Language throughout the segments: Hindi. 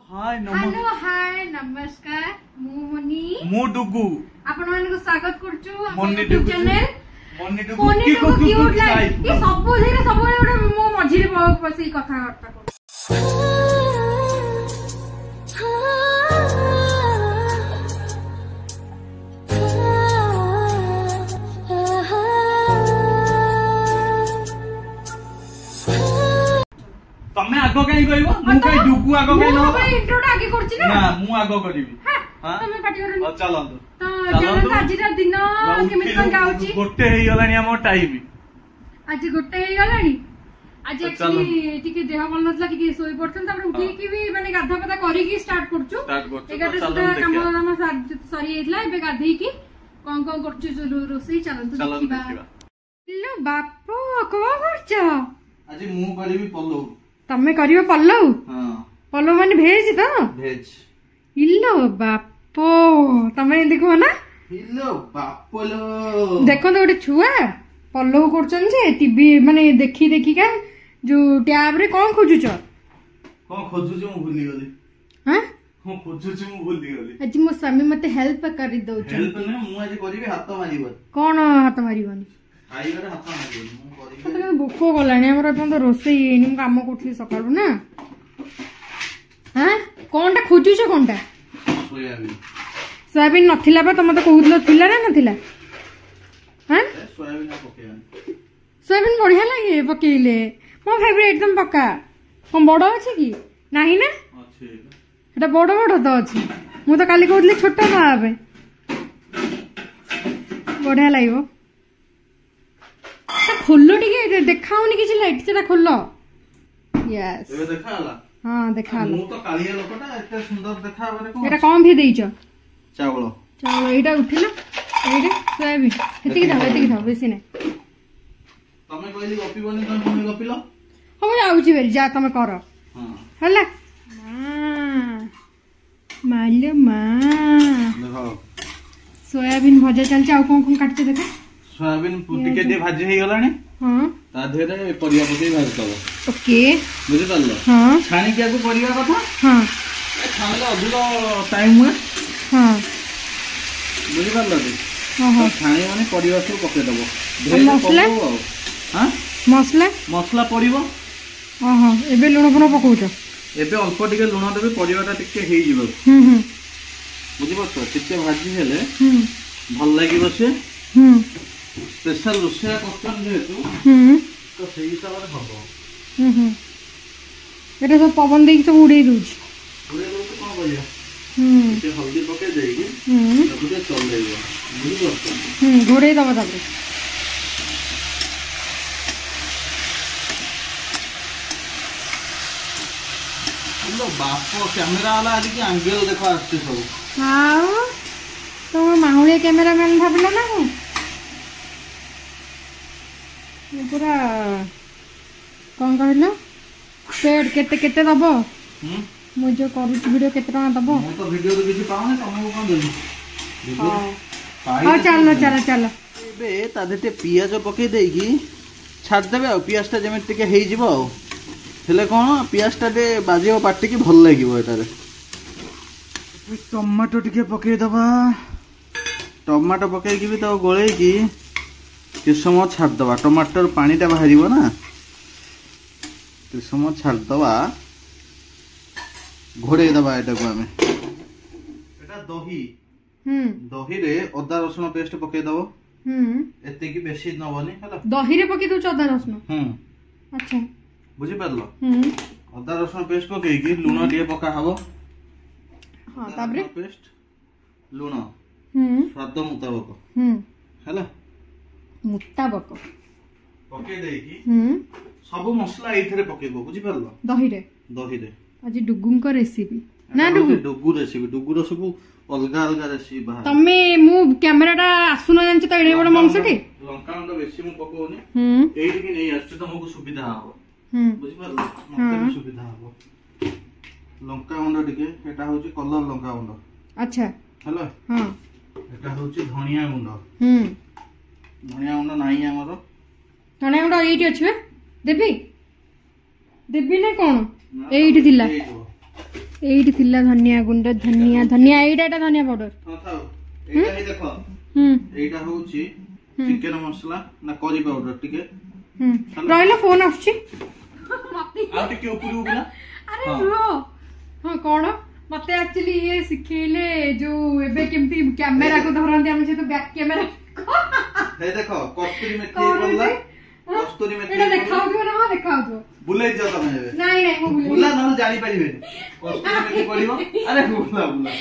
हाय हेलो हाय नमस्कार मुनी मु डुगु आपण मान को स्वागत करछु मोनी यूट्यूब डुगु चैनल मोनी डुगु मोनी की डुगु क्यूट लाइफ लाइफ ये सब धीरे सब गोटे मो मझिरे बसी कथा वार्ता कर तमे आगो कहीं कहबो मु कहीं डुगु आगो कहीं न भाई इंट्रोटा आगे करछि ना मु आगो करबी हां तमे पार्टी करनी चलंतु तो चलंतु आजिरा दिन केमिति कोन गाउछि गोटे हेई गलानी हमर टाइम आज गोटे हेई गलानी आज एक्चुअली टिके देह बल नथला टिके सोई पड़थन तापर उठी की भी माने गाधा पदा करी की स्टार्ट करछु 11 सुधा काम दाम सरी हेतला एबे गाधई की कोन कोन करछु रोसई चलंतु देखिबा लो बापो को करछ आज मु करबी पल्लव तमे करियो पल्लव हां पल्लव माने भेज तो भेज इल्लो बापो तमे देखो ना इल्लो बापोलो देखो तो गोटे छुआ पल्लव करछन जे टीवी माने देखी देखी का जो टैब रे कोन खोजुछ कोन खोजुछ मु भूली गली हां कोन खोजुछ मु भूली गली आज मो स्वामी मते हेल्प करि दउ छ हेल्प ने मु आज करबी हाथ मारिबो कोन हाथ मारिबनी खाइबारे हाथ मारिबो मु करबी मते भूख गलानी हमर अपन तो रोसई एनी मु काम करथली सकाळू ना हां कोनटा खोजुछ कोनटा सोयाबीन सोयाबीन नथिला बा तमे तो कहउतलो थिला ना नथिला हां सोयाबीन पकेया सोयाबीन बढ़िया लगे पकेइले मो फेवरेट एकदम पक्का कौन बड़ अच्छे कि नहीं ना अच्छा बड़ बड़ तो अच्छे मु तो काली कहूली छोट भावे बढ़िया लगे खोलो टिके देखाउनी किछि लाइट सेटा खोलो यस एबे देखाला हां देखाला मु तो कालिया लोकटा एते सुंदर देखाबरे को एटा कौन भी देइछ चावल चावल एटा उठिला एटा सोयाबीन एतिकी था बेसी नै तमे कहली गपिबनी तमे पुनी गपिलो हम जाउची बेरी जा तमे कर हां हला माल्य मा देखो सोयाबीन भजा चलछ आ कोन कोन काटते देखा सोयाबीन टिके दे भाजी हे गलानी हां ता धेरे परिया पके भाज दबो ओके बुझि पालो हां छाणी के आगु परिया कथा हां छाणले अधिक टाइम हुए हां बुझि पालो दे हां छाणी माने परिया सब पके दबो मसला हां मसला मसला पड़िबो हां एबे लुण पुनो पकोउछ एबे अल्प टिके लुण देबे परियाटा टिके हेई जिवो बुझि पाछो टिके भाजी हेले भल लागिबो से स्पेशल रोसेया करछन जेतु तो सेही हिसाब रे हबो एटा सब पवन देई सब उड़े दूछ उड़े दो तो कोन करिया ते हल्दी पके देई ताको ते चल देइबो बुझि पाछो घोड़े दबा तापर लो बापो कैमरा वाला आज की एंगल देखो आस्ते सब हां तो माहुलिया कैमरामैन भाबला ना को पूरा कौन कहलो पेड केते केते दबो मु जो करू वीडियो केते टका दबो मु तो वीडियो तो किछि पाउने तमको कोन देबी हां चलो चलो चलो एबे ता देते पियाज पके देगी छाड़ देबे आ पियाजटा जेमे टिके हेई जिवो आ हेले कोन पियाजटा दे बाजियो पाटी की भल लागिवो एटारे टमाटो टिके पके दबा टमाटो पके की भी तो गोळे की कि समय छाड़ दबा टमाटर पानीटा बाहरिबो ना कि समय छाड़ दबा घोड़े दबा एटा को हमें एटा दही दही रे अदा रसुन पेस्ट पके दबो एते की बेसी नबनी हला दही रे पके दउ अदा रसुन अच्छा बुझी परलो अदा रसुन पेस्ट पके की लूण दिए पका हबो हां ताबरे पेस्ट लूण स्वाद मुताबिक हला मुताबिक पके देई की सब मसला एथरे पकेबो बुझी परलो दही रे आज डुगुम को रेसिपी ना डुगु रेसिपी डुगुर सब अलगा अलगा रेसिपी बाहर तमे मु कैमराटा आसुन जानछ त एडे बड मांसटी लंका तो बेसी मु पकोनी एही कि नै आछ तुमको सुविधा हो बुझी परलो मते भी सुविधा हो लंका गुंड टिके एटा होची कलर लंका गुंड अच्छा हेलो हां एटा होची धनिया गुंड धनिया गुंड नाही हमरो धनिया गुंड एठी अछि देबी देबी नै कोन एठी थिला एइटी थिला धनिया गुंड धनिया धनिया एइटा धनिया पाउडर हां थाओ एटा ही देखो एटा होउची चिकन मसला ना करी पाउडर टिके रहिला फोन आछी आ टिके ऊपर उबला अरे रो हां कोन मते एक्चुअली ये सिखेले जो एबे केमती कैमरा को धरंती हम से तो बैक कैमरा हे देखो कस्तूरी मेथी बोलला कस्तूरी मेथी एटा देखाउ दियो ना हां देखाउ दियो बुलाई जा तमे हेबे नहीं नहीं मो बुला न जानि परिबे कस्तूरी मेथी पड़िबो अरे बुला बुला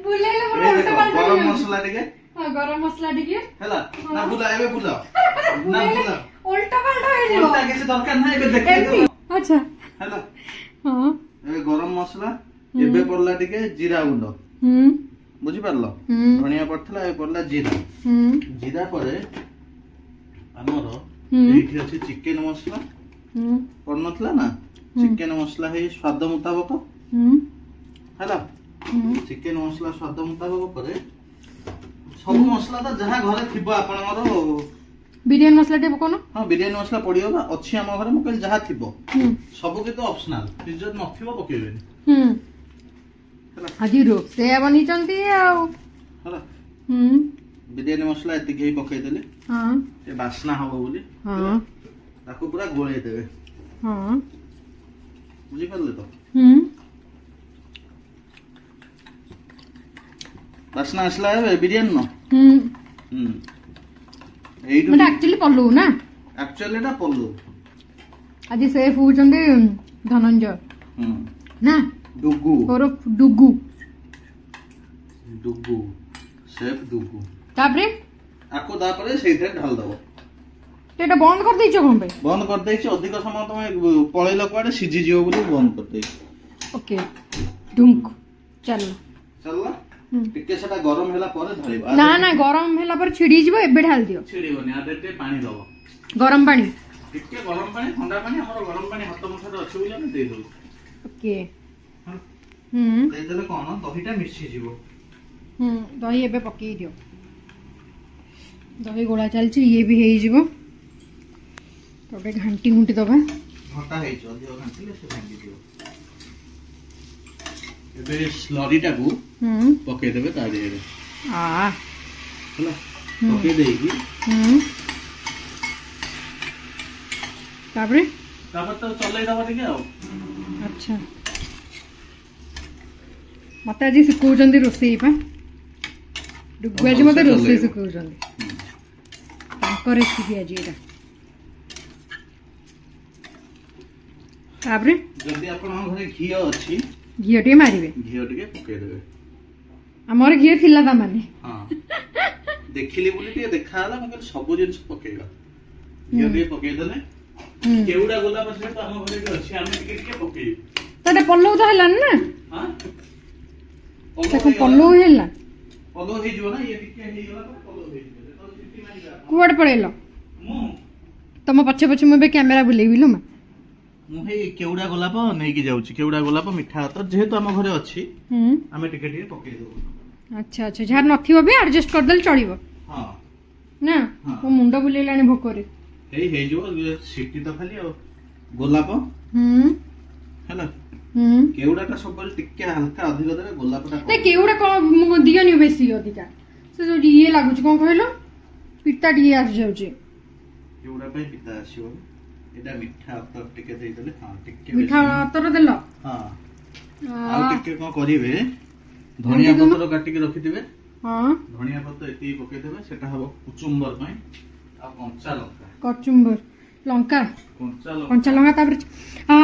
बुलेले मोर उल्टा पाल्टा गरम मसला टिके हां गरम मसला टिके हैला ना बुला एबे बुला ना बुला उल्टा पाल्टा हो जिवो उल्टा किसी दरकार नै एबे देखै अच्छा हैला हां एबे गरम मसला एबे पड़ला टिके जीरा गुंड बुझी पारलो धनिया पड़थला ए पड़ला जीरा जीरा परे हमर एठी अछि चिकन मसला पड़नथला ना चिकन मसला हे स्वाद मुताबिक हैला चिकन मसला स्वाद मुताबिक परे सब मसला त जहा घरे थिबो आपण मोर बिरयानी मसला टे कोन हां बिरयानी मसला पड़ियो बा अछि हम घरे म कल जहा थिबो सब के तो ऑप्शनल इज्जत न थिबो पकेबेनी आजी रो से बनी चंती आउ हला बिरयानी मसला एति के पकई देले हां ए बासना हबो बोली हां ताको पूरा गोळे देबे हां बुझी परले तो बासना असला है बिरयानी न एइटु मत एक्चुअली पल्लू ना एक्चुअली ना पल्लू आजी सेफ हो चंदी धनंजय ना डुगु और डुगु डुगु शेफ डुगु तापरे आको दापरे सेइथे ढाल दबो तेटा बंद कर देइछो कोन पे बंद कर देइछ अधिक समय तमे पळैलो कोडे सिजी जियो बोली बंद कर देइछ ओके डुंक चल चलला टिके सेटा गरम होला परे धरिबा ना ना गरम होला पर छिडी जिवो एबे ढाल दियो छिडीबोनी आदेते पानी दबो गरम पानी टिके गरम पानी ठंडा पानी हमर गरम पानी हाथ मुठारे अछि बोली हम दे दउ ओके दे देले कोन दहीटा मिसी जिवो दही एबे पकई दियो दही गोला चलची ये भी हेई जिवो तबे घंटी घंटी दबा घंटा हेई जो दियो घंटीले से भांगी दियो एबे स्लरीटा को पकई देबे ता देबे आ हला पकई देगी तापर तो चलै दबा ठीक है अच्छा मत आज शिखौचंदी रोसई पा डुगु आज मत रोसई शिखौचंदी तांको रेसिपी आज एटा तापरे जदी आपण घरे घी अछि घी टे मारिबे घी टे पके देबे हमर घी थिला ता माने हां देखिली बोली टे देखाला मगर सब जिंस पकेगा घी टे पके देले केउडा गोला पछे तो हम घरे के अछि हम टिके पके तडे पल्लौ तो हलन ना हां पल्लौ हेला पल्लौ हे जो ना ये टिके हे गला तो पल्लौ हे तो चिट्टी मारिबा कुआड पळेलो मु तम पछे पछे मबे कैमरा बुलेबिलो मा मु हे केउडा गोलाप नै कि जाउची केउडा गोलाप मिठा तो जेहेतु हम घरे अछि हमें टिके टिके पके दो अच्छा अच्छा झार नथिबो बे एडजस्ट कर देल चलिबो हां ना मो मुंडा बुलेलानी भोकरे हे जो सिटी तो खाली गोलाप हैला केउडाटा सब टिके हल्का अधिक देबे गोलापटा नै केउडा को दियनी बेसी अधिका से जो ये लागुच कोन कहलो पिता दिए आस जाउची केउडा पे पिता आसीबो एटा मिठा अतर टिके देइ देले हां टिके मिठा अतर देलो हां आ टिके को करिवे धनिया पत्र काटी के रखि दिबे हां धनिया पत्र एती पके देबे सेटा हबो कुचुंबर पई आ कंचा लंका कचुंबर लंका कंचा लंका तापर आ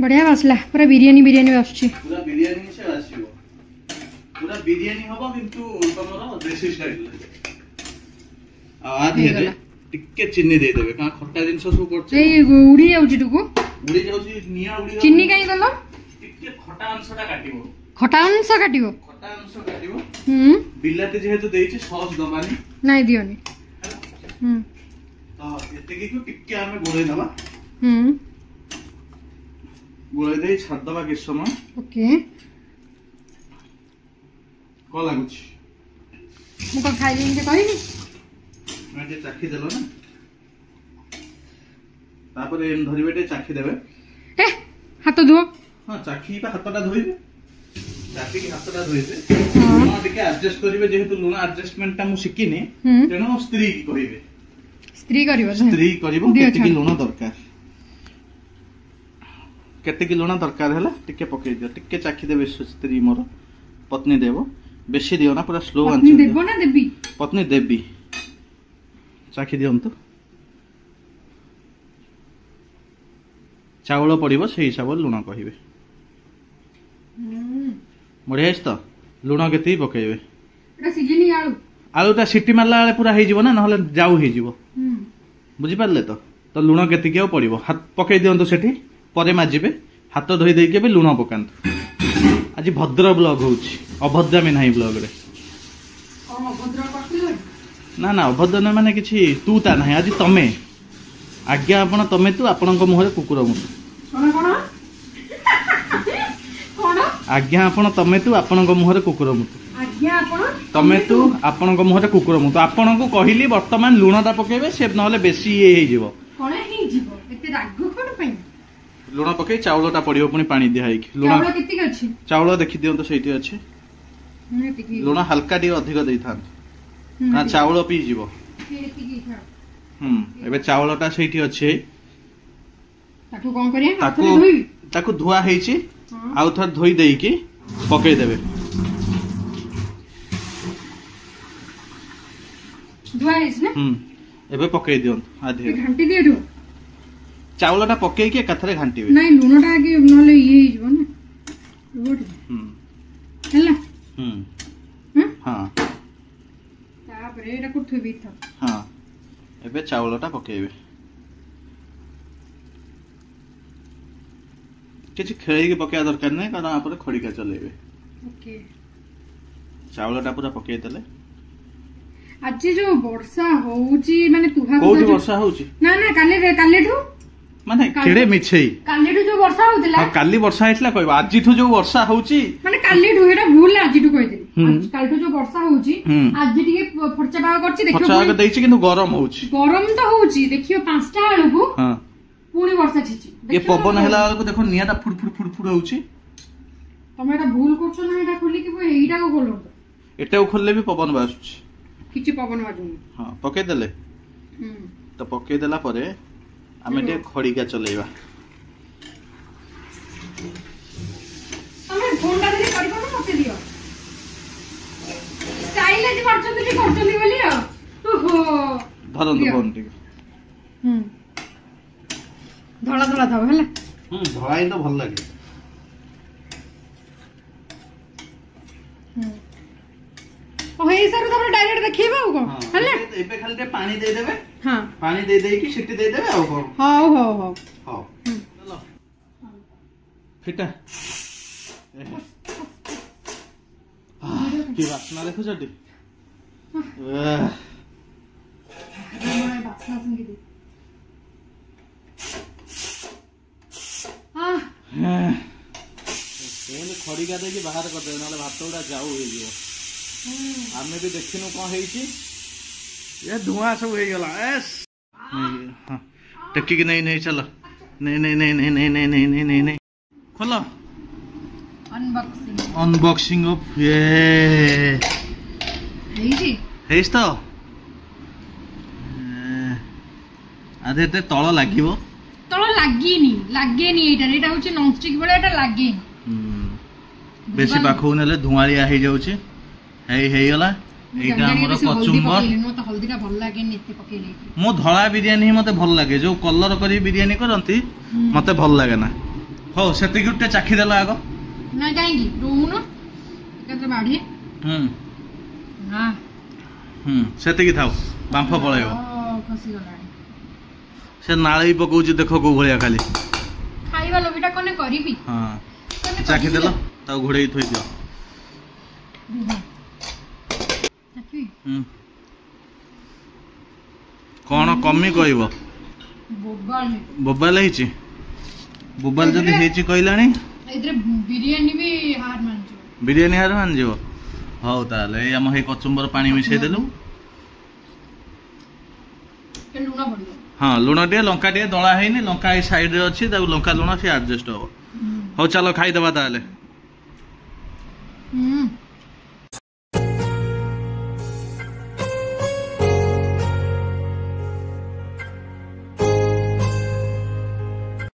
बढ़िया मसला पूरा बिरयानी बिरयानी आछी पूरा बिरयानी से आसीबो पूरा बिरयानी हबो किंतु तमरो देसी स्टाइल आ आधी रे टिके चीनी दे देबे का खट्टा जिंस सब करछ ए उड़ी जाउची टुकु उड़ी जाउची निया उड़ी चीनी काई गलो टिके खट्टा अंशटा काटिबो खट्टा अंश काटिबो बिलाती जेहेतु देइछि सॉस दबानी नाही दियोनी तो एते की टिके हमें गोळे दबा गोळे दे छाड दबा के समय ओके को लागुछ मु को खाइली जे कहिनी मैं चाखी देलो ना तापर एम धरिबेटे चाखी देबे ए हाथ धो हां चाखी बा हातटा धोइबे चाखी हातटा धोइबे लुण टिके एडजस्ट करिवे जेहेतु लुण एडजस्टमेंट ता मु शिकिनी तेनो स्त्री की कहिबे स्त्री करिवो केते की लुण दरकार केते की लुण दरकार हैला टिके पकई दियो टिके चाखी देबे स्त्री मोर पत्नी देबो बेसी दियो ना पूरा स्लो आंच देबो ना देबी पत्नी देबी चाखी दियंतु चावल पड़िबो से हिसाब लुण कहिबे बढ़िया तो लुण केते पकईबे एटा सिजनी आलू आलूटा सिटी मारला बेले पूरा हो ना ना जाऊ हो बुझी पारले तो लुण केते पड़ो हाथ पकई दिंतु से परे माजिबे हाथ धोई देके भी लुण पकातु आज भद्र ब्लॉग होउची अभद्रामी नाही ब्लॉग रे ना ना अभद्र न माने किछि तू ता नाही आज तमे आज्ञा आपण तमे तू आपणक मुहरे कुकुर मुतु आज्ञा आपण तमे तू आपणक मुहरे कुकुर मुतु तमे तू आपणक मुहरे कुकुर मुतु आपणक कहिली वर्तमान लुणटा पकेबे से नहले बेसी ये हे जीवो कोन हे जीवो एते राग कोन पई लुण पकई चावलटा पड़ियो पुनी पानी दिया है चावल केति अछि चावल देखि दियौ तो सेठी अछि लुण हल्का डी अधिक देई थान ना चावल पी जीवो एबे चावलटा सेठी अछि ताकू कोन करिया हाथ रे धोई ताकू धुआ हेछि आउ थर धोई देई की पकई देबे धुआ हेछ ना एबे पकई दियौ आधे घंटी दे दो चावलटा पकई के कथरे घंटीबे नहीं लुणटा आगे नले ये हिजबो ना रोड हैला हां तापरे एटा को थुबी था हां एबे चावलटा पकेबे किछि खेळी के पकेया दरकार नै कारण आपरे खड़ीका चलेबे ओके चावलटा पूरा पकेई देले आज जो वर्षा होउची माने तुहा कोठी वर्षा होउची ना ना कालेठू माने केडे मिछेई कालेठू जो वर्षा होतला हां काली वर्षा हेतला कहबा आजिठू जो वर्षा होउची माने कालेठू एटा भूल आजिठू कहि देली कालठू जो वर्षा होउची आज टिके फरचा बाग करची देखियो फरचा बाग देइची किंतु गरम होउची गरम तो होउची देखियो 5टा आलू हां पूरी वर्षा छिची ये पवन हैला को देखो नियाटा फुड फुड फुड फुड होउची तमे एटा भूल करछो ना एटा खोली के एटा को खोलो एटा को खोलले भी पवन बासुची किछि पवन बाजुनी हां पके देले तो पके देला परे आमे ते खड़ीका चलेबा तमे फोनटा दे करबो ना मते दियो स्टाइल जे करछथि बोली ओहो धरन फोन टी धला धला थाव हला धलाई तो भल लागे ओ हे सर तो डायरेक्ट देखिबा हो को हला एबे खाली ते पानी दे देबे हां पानी दे देई की सिटी दे देबे आ हो चलो फिटा की वासना देखो जटी वासना संगी दे खड़ीका दे की बाहर कर दे नाले भात उडा जाऊ हे जिवो आमे भी देखिनु कोन हेइची ये धुआं सब हे गेला एस हां टक्की की नहीं नहीं चलो नहीं नहीं नहीं नहीं नहीं नहीं नहीं नहीं नहीं नहीं खोलो अनबॉक्सिंग ऑफ ये हेइची हेइस तो आधे ते तळ लागिवो तळ लागेनी एटा एटा होची नॉनस्टिक बळे एटा लागे बेसी पाखौ नेले धुआलिया हे जाउची हे गला एटा हमर कचुंबर मते हल्दीटा भल लागे नेते पकेले मो धळा बिरयानी मते भल लागे जो कलर करी बिरयानी करंती मते भल लागे ना हो सेति गुटे चाखी देला आगो ना काहेगी रोउनो एकत्र बाढी हां सेति की थाउ बांफा पळाइबो खसी गला से नाळी पकोउची देखो को भलिया खाली खाइबा लोबिटा कोने करिबी हां चाखी देला ता घोड़े थोई दियो चाखी कोन कमी कहइबो बोबाल हेची बोबाल जदी हेची कहलानी इधर बिरयानी भी हार मान जिवो हौ ताले हम हे कचुंबर पानी मिसै देलु के लुणा पड़ियो हां लुणा टे लंका टे दळा हेनी लंका ए साइड रे अछि ता लंका लुणा से एडजस्ट हो ହଉ ଚାଲ ଖାଇଦବା ତାହେଲେ।